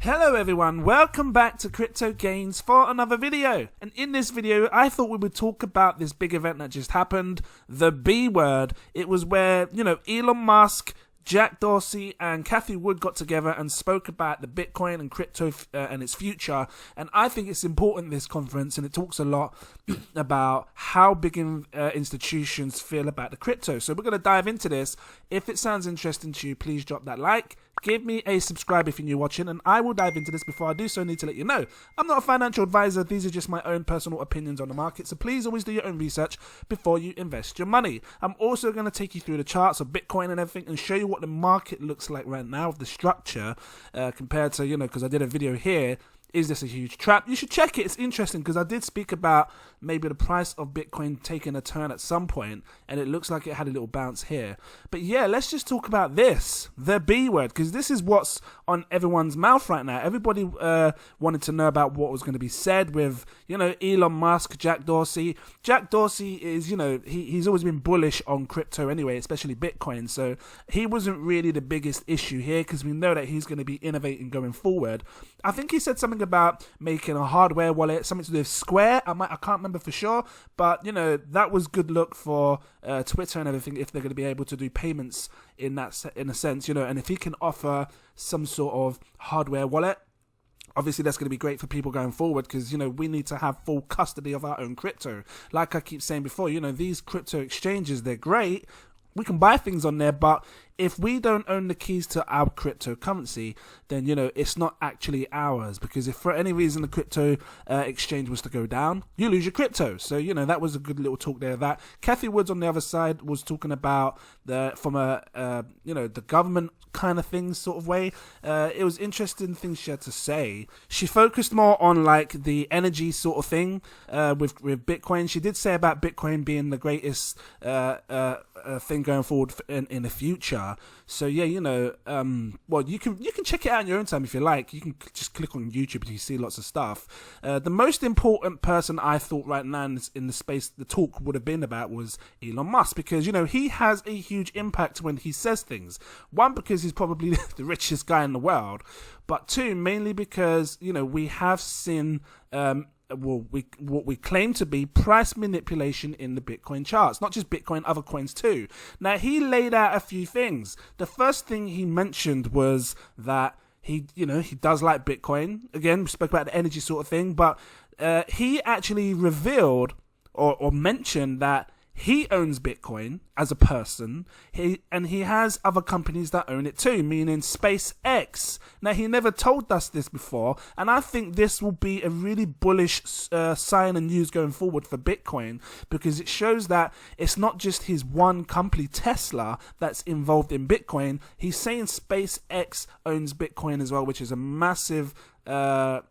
Hello everyone, welcome back to Crypto Gains for another video. And in this video, I thought we would talk about this big event that just happened, the B word. It was where, Elon Musk, Jack Dorsey and Cathie Wood got together and spoke about the Bitcoin and crypto and its future. And I think it's important, this conference, and it talks a lot about how big institutions feel about the crypto. So we're going to dive into this. If it sounds interesting to you, please drop that like. Give me a subscribe if you're new watching, and I will dive into this. Before I do so, I need to let you know, I'm not a financial advisor. These are just my own personal opinions on the market, so please always do your own research before you invest your money. I'm also going to take you through the charts of Bitcoin and everything and show you what the market looks like right now, the structure, compared to, because I did a video here. Is this a huge trap? You should check it. It's interesting because I did speak about maybe the price of Bitcoin taking a turn at some point, and it looks like it had a little bounce here. But yeah, let's just talk about this, the B word, because this is what's on everyone's mouth right now. Everybody wanted to know about what was going to be said with, Elon Musk, Jack Dorsey. Jack Dorsey is, he's always been bullish on crypto anyway, especially Bitcoin. So he wasn't really the biggest issue here because we know that he's going to be innovating going forward. I think he said something about making a hardware wallet, something to do with Square. I can't remember for sure, but that was good look for Twitter and everything if they're going to be able to do payments in a sense, and if he can offer some sort of hardware wallet. Obviously, that's going to be great for people going forward because, we need to have full custody of our own crypto. Like I keep saying before, these crypto exchanges, they're great. We can buy things on there, but if we don't own the keys to our cryptocurrency, then, it's not actually ours. Because if for any reason the crypto exchange was to go down, you lose your crypto. So, that was a good little talk there. That Cathie Woods on the other side was talking about the government kind of thing sort of way. It was interesting things she had to say. She focused more on like the energy sort of thing with Bitcoin. She did say about Bitcoin being the greatest thing going forward in the future. So yeah, well, you can check it out in your own time if you like. You can just click on YouTube and you see lots of stuff. The most important person I thought right now in the space the talk would have been about was Elon Musk, because he has a huge impact when he says things. One, because he's probably the richest guy in the world, but two, mainly because we have seen what we claim to be price manipulation in the Bitcoin charts. Not just Bitcoin, other coins too. Now, he laid out a few things. The first thing he mentioned was that he does like Bitcoin. Again, we spoke about the energy sort of thing, but he actually revealed or mentioned that he owns Bitcoin as a person, and he has other companies that own it too, meaning SpaceX. Now, he never told us this before, and I think this will be a really bullish sign and news going forward for Bitcoin, because it shows that it's not just his one company, Tesla, that's involved in Bitcoin. He's saying SpaceX owns Bitcoin as well, which is a massive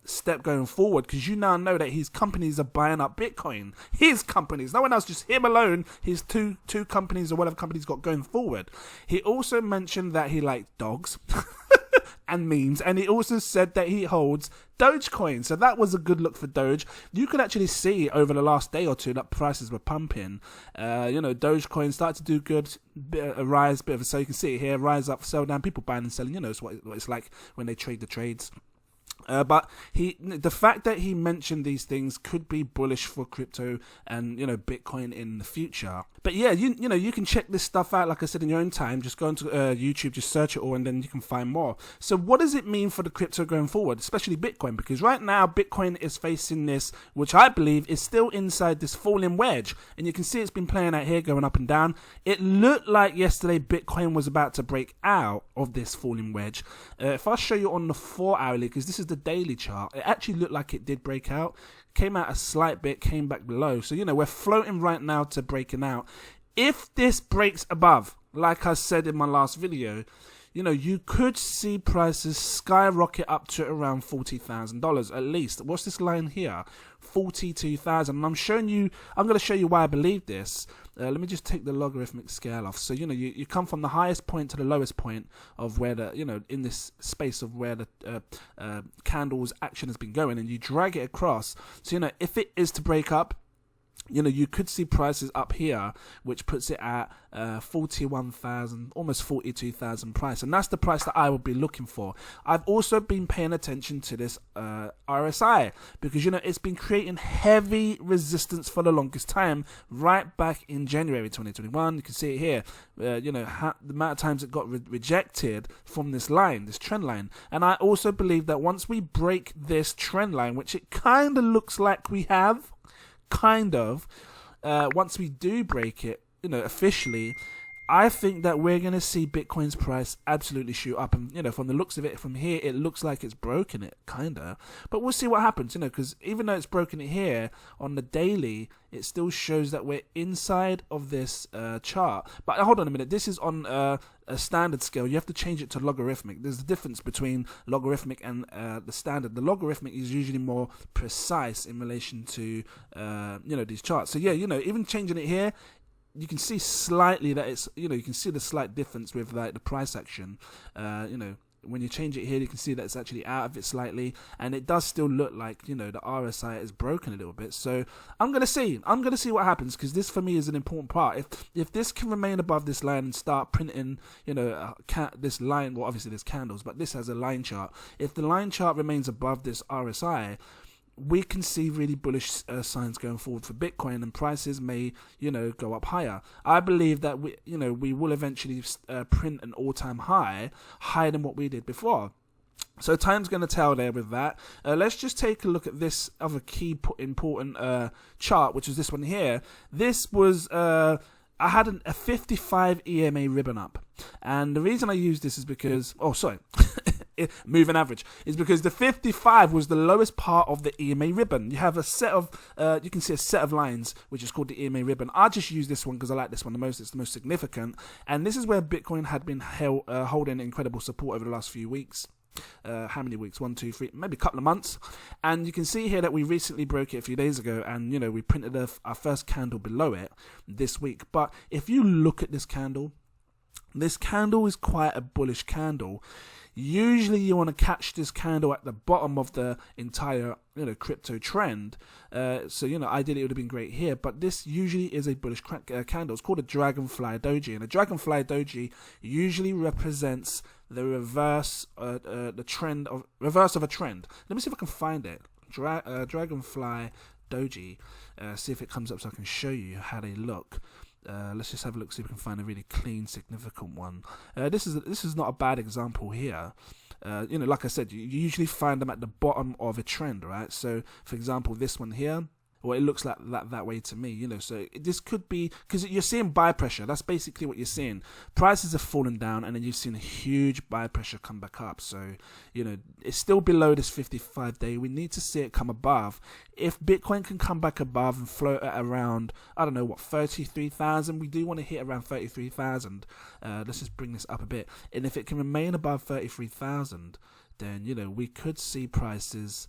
step going forward, because you now know that his companies are buying up Bitcoin. His companies, no one else, just him alone, his two companies or whatever companies got going forward. He also mentioned that he liked dogs and memes, and he also said that he holds DOGECOIN. So that was a good look for Doge. You could actually see over the last day or two that prices were pumping. DOGECOIN started to do good, a rise, so you can see it here, rise up, sell down, people buying and selling. It's what it's like when they trade the trades. But the fact that he mentioned these things could be bullish for crypto and Bitcoin in the future. But yeah, you can check this stuff out, like I said, in your own time. Just go into YouTube, just search it all, and then you can find more. So what does it mean for the crypto going forward, especially Bitcoin? Because right now Bitcoin is facing this, which I believe is still inside this falling wedge, and you can see it's been playing out here, going up and down. It looked like yesterday Bitcoin was about to break out of this falling wedge. If I show you on the 4 hourly, because this is the daily chart, it actually looked like it did break out, came out a slight bit, came back below. So we're floating right now to breaking out. If this breaks above, like I said in my last video, you could see prices skyrocket up to around $40,000 at least. What's this line here? 42,000. And I'm going to show you why I believe this. Let me just take the logarithmic scale off. So, you come from the highest point to the lowest point of where in this space of where the candle's action has been going, and you drag it across. So, if it is to break up, you could see prices up here, which puts it at 41,000, almost 42,000 price. And that's the price that I would be looking for. I've also been paying attention to this RSI because, it's been creating heavy resistance for the longest time, right back in January 2021. You can see it here, the amount of times it got rejected from this line, this trend line. And I also believe that once we break this trend line, which it kind of looks like we have, once we do break it, officially, I think that we're going to see Bitcoin's price absolutely shoot up. And, from the looks of it from here, it looks like it's broken it, but we'll see what happens, because even though it's broken it here on the daily, it still shows that we're inside of this chart. But hold on a minute, this is on a standard scale. You have to change it to logarithmic. There's a difference between logarithmic and the standard. The logarithmic is usually more precise in relation to these charts. So yeah, even changing it here, you can see slightly that it's, you can see the slight difference with like the price action. When you change it here, you can see that it's actually out of it slightly, and it does still look like, the RSI is broken a little bit. So I'm gonna see what happens, because this for me is an important part. If this can remain above this line and start printing, this line, well, obviously there's candles, but this has a line chart. If the line chart remains above this RSI, we can see really bullish signs going forward for Bitcoin, and prices may, go up higher. I believe that we will eventually print an all-time high, higher than what we did before. So time's going to tell there with that. Let's just take a look at this other key important chart, which is this one here. This was I had a 55 EMA ribbon up, and the reason I use this is because moving average is because the 55 was the lowest part of the EMA ribbon. You have a set of you can see a set of lines which is called the EMA ribbon. I just use this one because I like this one the most. It's the most significant, and this is where Bitcoin had been holding incredible support over the last few weeks. How many weeks? 1, 2, 3, maybe a couple of months. And you can see here that we recently broke it a few days ago, and we printed our first candle below it this week. But if you look at this candle is quite a bullish candle. Usually you want to catch this candle at the bottom of the entire crypto trend. Ideally it would have been great here, but this usually is a bullish candle. It's called a dragonfly doji, and a dragonfly doji usually represents the reverse of a trend. Let me see if I can find it. Dragonfly doji. See if it comes up so I can show you how they look. Let's just have a look, see if we can find a really clean, significant one. This is not a bad example here. Like I said, you usually find them at the bottom of a trend, right? So, for example, this one here, well, it looks like that way to me, So this could be, because you're seeing buy pressure. That's basically what you're seeing. Prices have fallen down, and then you've seen a huge buy pressure come back up. So, it's still below this 55-day. We need to see it come above. If Bitcoin can come back above and float at around, 33,000, we do want to hit around 33,000. Let's just bring this up a bit. And if it can remain above 33,000, then, we could see prices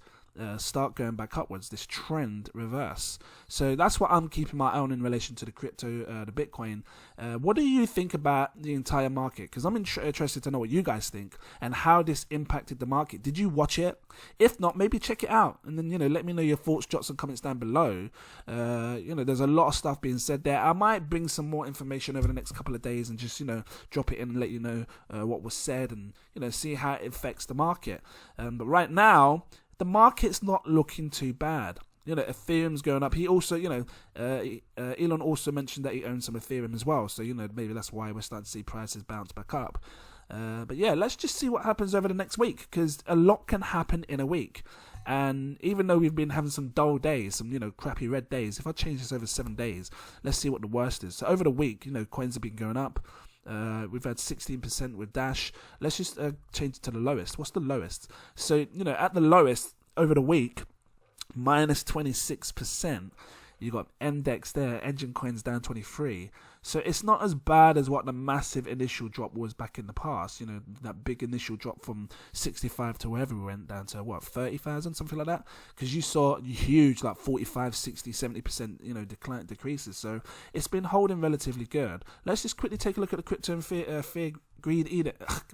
start going back upwards, this trend reverse. So that's what I'm keeping my eye on in relation to the crypto, the Bitcoin. What do you think about the entire market? Because I'm interested to know what you guys think and how this impacted the market. Did you watch it? If not, maybe check it out, and then let me know your thoughts. Jot some comments down below. There's a lot of stuff being said there. I might bring some more information over the next couple of days and just drop it in and let you know what was said, and see how it affects the market. But right now, the market's not looking too bad. Ethereum's going up. He also, Elon also mentioned that he owns some Ethereum as well. So, maybe that's why we're starting to see prices bounce back up. But yeah, let's just see what happens over the next week, because a lot can happen in a week. And even though we've been having some dull days, some, crappy red days, if I change this over 7 days, let's see what the worst is. So over the week, coins have been going up. We've had 16% with Dash. Let's just change it to the lowest. What's the lowest? So, at the lowest over the week, minus 26%. You got Index there, Engine Coins down 23. So it's not as bad as what the massive initial drop was back in the past. That big initial drop from 65 to wherever we went down to 30,000, something like that. Because you saw huge, like 45, 60, 70%, decreases. So it's been holding relatively good. Let's just quickly take a look at the crypto and fear, greed index.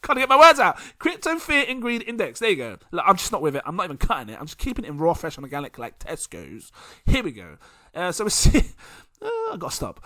Can't get my words out. Crypto fear and greed index. There you go. Look, I'm just not with it. I'm not even cutting it. I'm just keeping it in raw, fresh, and organic like Tesco's. Here we go. So we see, I got to stop.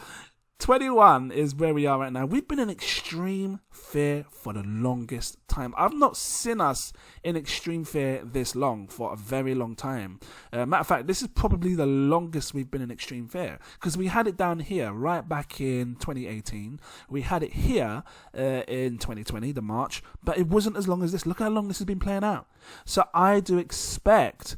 21 is where we are right now. We've been in extreme fear for the longest time. I've not seen us in extreme fear this long for a very long time. Matter of fact, this is probably the longest we've been in extreme fear, because we had it down here right back in 2018. We had it here in 2020, the March, but it wasn't as long as this. Look how long this has been playing out. So I do expect,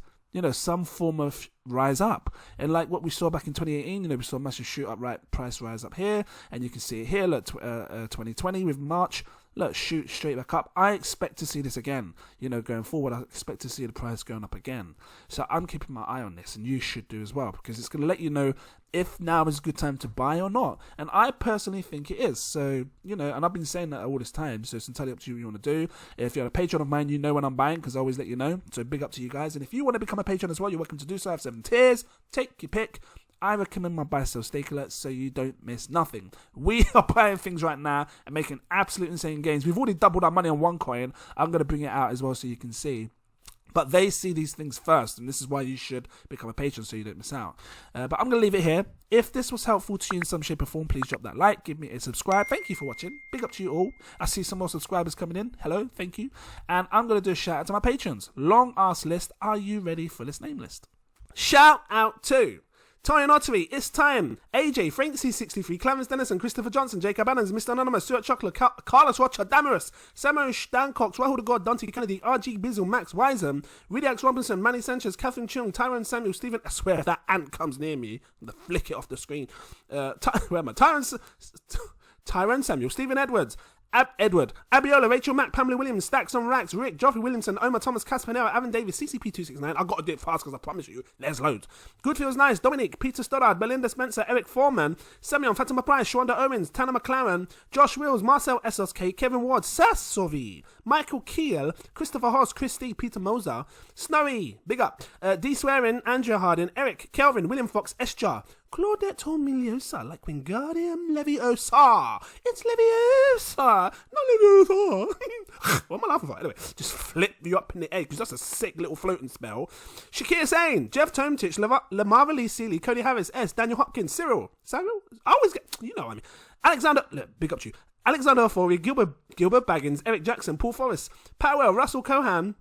some form of rise up. And like what we saw back in 2018, we saw a massive shoot up, right, price rise up here, and you can see it here, look, 2020 with March, look, shoot straight back up. I expect to see this again, going forward. I expect to see the price going up again. So I'm keeping my eye on this, and you should do as well, because it's going to let you know if now is a good time to buy or not. And I personally think it is. So, and I've been saying that all this time, so it's entirely up to you what you want to do. If you're a patron of mine, you know when I'm buying, because I always let you know. So big up to you guys. And if you want to become a patron as well, you're welcome to do so. I have 7 tiers. Take your pick. I recommend my buy, sell, stake alerts so you don't miss nothing. We are buying things right now and making absolute insane gains. We've already doubled our money on one coin. I'm going to bring it out as well so you can see. But they see these things first, and this is why you should become a patron so you don't miss out. But I'm going to leave it here. If this was helpful to you in some shape or form, please drop that like, give me a subscribe. Thank you for watching. Big up to you all. I see some more subscribers coming in. Hello, thank you. And I'm going to do a shout out to my patrons. Long ass list. Are you ready for this name list? Shout out to Torian Ottery, It's Time, AJ, Frank C63, Clarence Dennison, Christopher Johnson, Jacob Adams, Mr. Anonymous, Stuart Chocolate, Carlos Rocha, Damaris, Samuel Stancox, Rahul the God, Dante Kennedy, RG Bizzle, Max Wiseham, Ridiax Robinson, Manny Sanchez, Catherine Chung, Tyrone Samuel, Stephen. I swear if that ant comes near me, I'm going to flick it off the screen. Where am I? Tyrone Samuel, Stephen Edwards, Edward, Abiola, Rachel Mack, Pamela Williams, Stacks on Racks, Rick, Geoffrey Williamson, Omar Thomas, Caspanera, Evan Davis, CCP269. I've got to do it fast because I promise you, there's loads. Good Feels Nice, Dominic, Peter Stoddard, Belinda Spencer, Eric Foreman, Semyon, Fatima Price, Shawanda Owens, Tanner McLaren, Josh Wills, Marcel SSK, Kevin Ward, Sassovi, Michael Keel, Christopher Hoss, Christy, Peter Moser, Snowy, big up, D Swearing, Andrea Harden, Eric, Kelvin, William Fox, Escher, Claudette Tormiliosa, like Wingardium Leviosa. It's Leviosa, not Leviosa. What am I laughing for? Anyway, just flip you up in the air, because that's a sick little floating spell. Shakir Sane, Jeff Tomtich, Lamar Lee Seeley, Cody Harris, S, Daniel Hopkins, Cyril. I always get, what I mean. Alexander, look, big up to you. Alexander Ofori, Gilbert Baggins, Eric Jackson, Paul Forrest, Powell, Russell Cohan,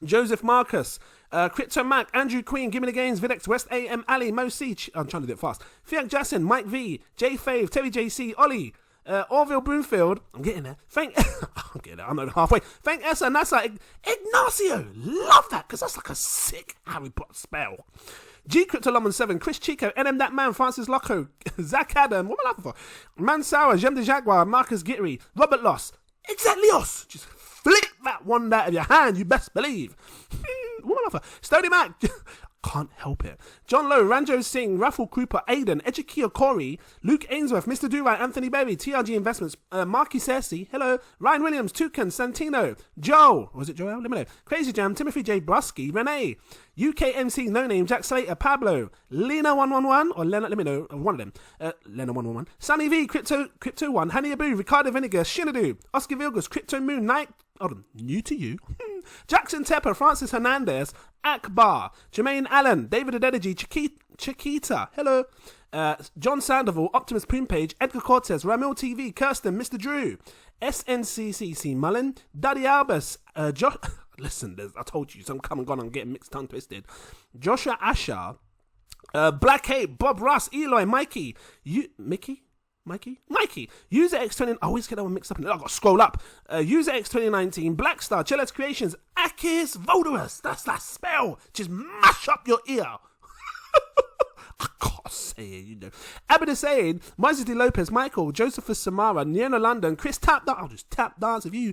Joseph Marcus, Crypto Mac, Andrew Queen, Gimme the Games, Videx, West AM, Ali, Mo C. I'm trying to do it fast. Fiat Jackson, Mike V, J Fave, Terry JC, Ollie, Orville Broomfield. I'm getting there. I'm getting there. I'm not halfway. Thank Essa, Nasa, Ignacio. Love that, because that's like a sick Harry Potter spell. G Crypto Lomon 7, Chris Chico, NM That Man, Francis Locko, Zach Adam. What am I laughing for? Mansour, Jem de Jaguar, Marcus Gittery, Robert Loss, Exactlios. Just flick that one out of your hand, you best believe. What am I laughing for? Stony Mac. Can't help it. John Lowe, Ranjo Singh, Raffle Cooper, Aiden, Ezekiel Corey, Luke Ainsworth, Mr. Durant, Anthony Berry, TRG Investments, Marky Cersei, hello, Ryan Williams, Toucan, Santino, Joe, was it Joel? Let me know. Crazy Jam, Timothy J. Brusky, Renee, UKMC, No Name, Jack Slater, Pablo, Lena111, or Lena, let me know, one of them, Lena111, Sunny V, Crypto 1, Hanny Abu, Ricardo Vinegar, Shinadu, Oscar Vilgus, Crypto Moon, Night, hold on, new to you, Jackson Tepper, Francis Hernandez, Akbar, Jermaine Allen, David Adedeji, Chiquita, hello, John Sandoval, Optimus Page, Edgar Cortez, Ramil TV, Kirsten, Mr. Drew, SNCCC Mullen, Daddy Albus, Josh, listen, I told you, some come and gone, I'm getting mixed tongue twisted, Joshua Asher, Black Ape, Bob Russ, Eloy, Mikey, User X20, I always get that one mixed up, and I've got to scroll up. User X2019, Blackstar, Chillets Creations, Akis Voderus, that's that spell, just mash up your ear. I can't say it, Abida Said, Mazidi Lopez, Michael, Josephus Samara, Niena London, Chris Tap Dance, I'll just tap dance with you.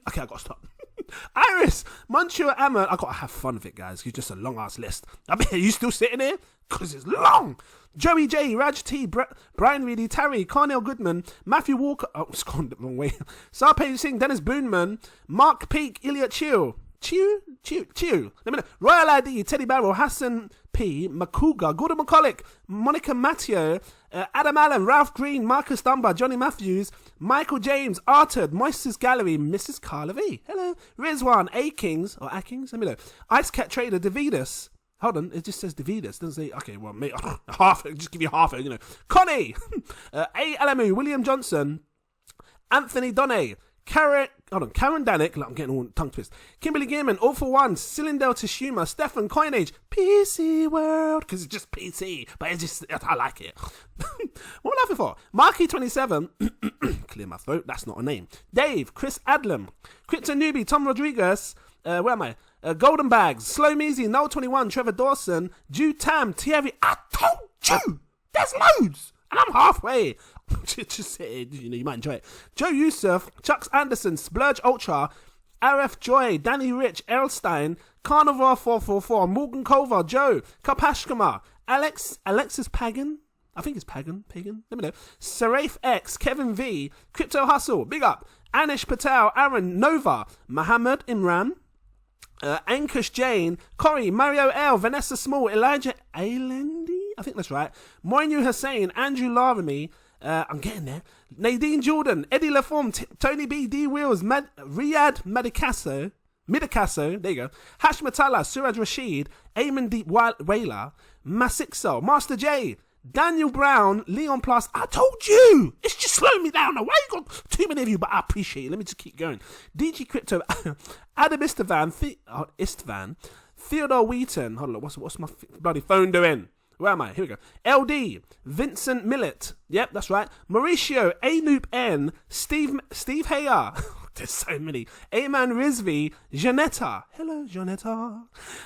Okay, I gotta stop. Iris, Manchua Amma, I gotta have fun with it, guys. It's just a long ass list. I mean, are you still sitting here? Because it's long. Joey J, Raj T, Brian Reedy, Terry, Carnell Goodman, Matthew Walker, oh, it's gone the wrong way. Sarpage Singh, Dennis Boonman, Mark Peake, Ilya Chiu. Let me know. Royal ID, Teddy Barrow, Hassan P, Makuga, Gordon McCulloch, Monica Matteo, Adam Allen, Ralph Green, Marcus Dunbar, Johnny Matthews, Michael James, Artud, Moises Gallery, Mrs. Carla V. Hello. Rizwan, A Kings, or A Kings, let me know. Ice Cat Trader, Davidus, Hold on, it just says Davidas. It doesn't say, okay, well, mate, half, just give you half it, you know. Connie, A. Alamu, William Johnson, Anthony Donne, Karen Danik, I'm getting all tongue twist. Kimberly Gearman, All for One, Cylindel Tashuma, Stefan Coinage, PC World, because it's just PC, but it's just, I like it. What am I laughing for? Marky27, clear my throat, that's not a name. Dave, Chris Adlam, Crypto Newbie, Tom Rodriguez, where am I? Golden Bags, Slow Measy, Noel21, Trevor Dawson, Jude Tam, Thierry. I told you! There's loads! And I'm halfway. Just you know, you might enjoy it. Joe Yusuf, Chucks Anderson, Splurge Ultra, RF Joy, Danny Rich, Erlstein, Carnivore 444, Morgan Kovar, Joe, Kapashkama, Alexis Pagan. I think it's Pagan. Let me know. Saraif X, Kevin V, Crypto Hustle, big up. Anish Patel, Aaron Nova, Mohammed Imran, Ankush Jane, Corey, Mario L, Vanessa Small, Elijah Ailendi, I think that's right. Moinu Hussein, Andrew Laramie, I'm getting there. Nadine Jordan, Eddie Laforme, Tony B, D Wheels, Riyadh Midacasso, there you go. Hash Matala, Suraj Rashid, Eamon Deep Whaler, Masixo, Master J, Daniel Brown, Leon Plus. I told you! It's just slowing me down now. Why you got too many of you? But I appreciate it. Let me just keep going. DG Crypto, Adam Istvan, Theodore Wheaton. Hold on, what's my bloody phone doing? Where am I? Here we go. LD, Vincent Millett. Yep, that's right. Mauricio, Anoop N, Steve Hayar. There's so many. Ayman Rizvi, Janetta. Hello, Janetta.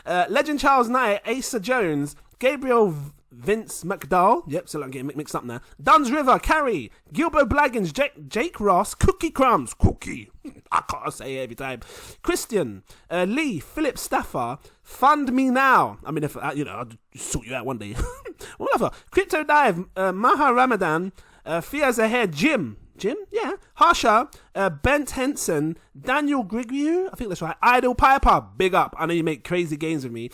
Legend Charles Knight, Asa Jones, Gabriel Vince McDowell. Yep, so I'm getting mixed up now. Duns River, Carrie, Gilbo Blaggins, Jake Ross, Cookie Crumbs, Cookie. I can't say it every time. Christian, Lee, Philip Staffer, Fund Me Now. I mean, if you know, I'll sort you out one day. Whatever. Crypto Dive, Maha Ramadan, Fiaz Ahead, Jim, yeah. Harsha, Bent Henson, Daniel Grigriu, I think that's right. Idle Piper, big up. I know you make crazy games with me.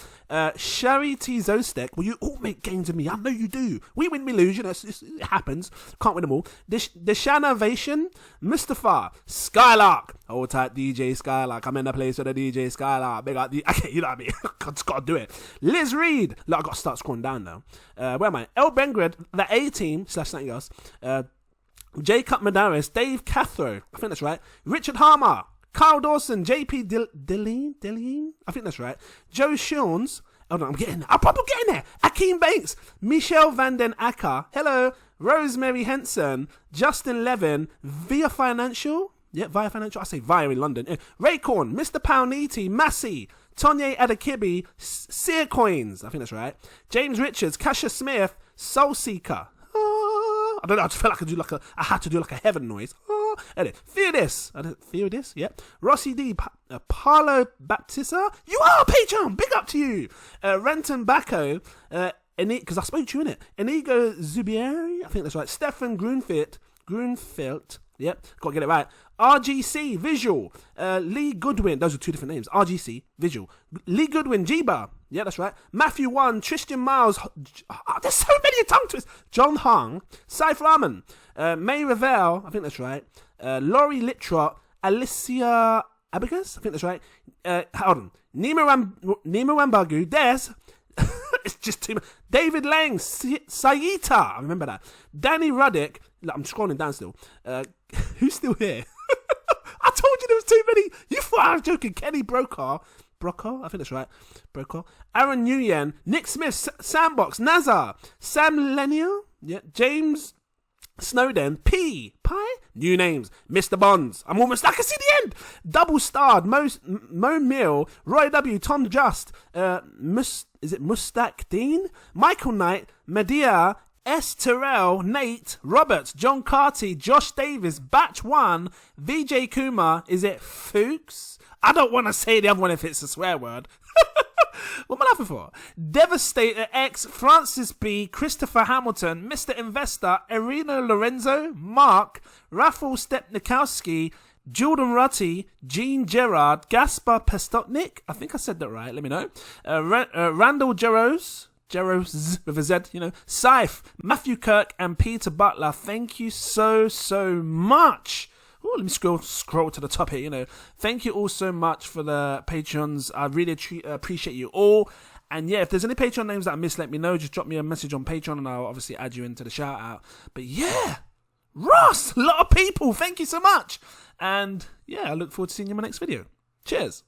Shari T Zostek, well, you all make games with me. I know you do. We win, we lose. You know, it happens. Can't win them all. Deshanavation, Mustafa, Skylark. Hold tight, DJ Skylark. I'm in the place with the DJ Skylark. Big up. Okay, you know what I mean. I just gotta do it. Liz Reed. Look, I gotta start scrolling down now. Where am I? El Bengred, the A team / something else. Jacob Madaris, Dave Cathro, I think that's right. Richard Harmer, Carl Dawson, JP Deline, I think that's right. Joe Shawns, hold on, I'm getting there. Akeem Banks, Michelle Van Den Acker, hello. Rosemary Henson, Justin Levin, Via Financial, yeah, Via Financial, I say Via in London. Raycorn, Mr. Pauniti, Massey, Tonye Adakibi, Sear Coins, I think that's right. James Richards, Kasha Smith, Soul Seeker. I don't know, I just felt like I had to do like a heaven noise. Oh, anyway, Theodis, yeah. Rossi D, Paolo Baptista, you are Patreon, big up to you. Renton Bacco, because I spoke to you in it. Inigo Zubieri, I think that's right. Stefan Grunfeld, yep, got to get it right. RGC, Visual, Lee Goodwin, those are two different names. RGC, Visual. Lee Goodwin, Jiba, yeah, that's right. Matthew 1, Tristan Miles, there's so many tongue twists. John Hung, Saif Rahman, May Ravel, I think that's right. Laurie Littrot, Alicia Abagas, I think that's right. Hold on. Nima Wambagu, Des, it's just too much. David Lang, Saita, I remember that. Danny Ruddick, I'm scrolling down still. Who's still here? I told you there was too many. You thought I was joking. Kenny Brokaw, I think that's right. Brokaw. Aaron Nguyen, Nick Smith, Sandbox, Nazar, Sam Lenier, yeah, James Snowden, Pie, new names, Mr. Bonds. I can see the end. Double starred, Mo Mill, Roy W, Tom Just, is it Mustak Dean, Michael Knight, Medea, S. Terrell, Nate, Roberts, John Carty, Josh Davis, Batch 1, VJ Kumar, is it Fuchs? I don't want to say the other one if it's a swear word. What am I laughing for? Devastator X, Francis B, Christopher Hamilton, Mr. Investor, Irina Lorenzo, Mark, Rafael Stepnikowski, Jordan Rutty, Gene Gerard, Gaspar Pestotnik, I think I said that right, let me know. Randall Jeros with a Z, you know, Saif, Matthew Kirk, and Peter Butler. Thank you so much. Ooh, let me scroll to the top here, you know. Thank you all so much for the Patreons. I really appreciate you all. And yeah, if there's any Patreon names that I missed, let me know. Just drop me a message on Patreon and I'll obviously add you into the shout out. But yeah, Ross, a lot of people. Thank you so much. And yeah, I look forward to seeing you in my next video. Cheers.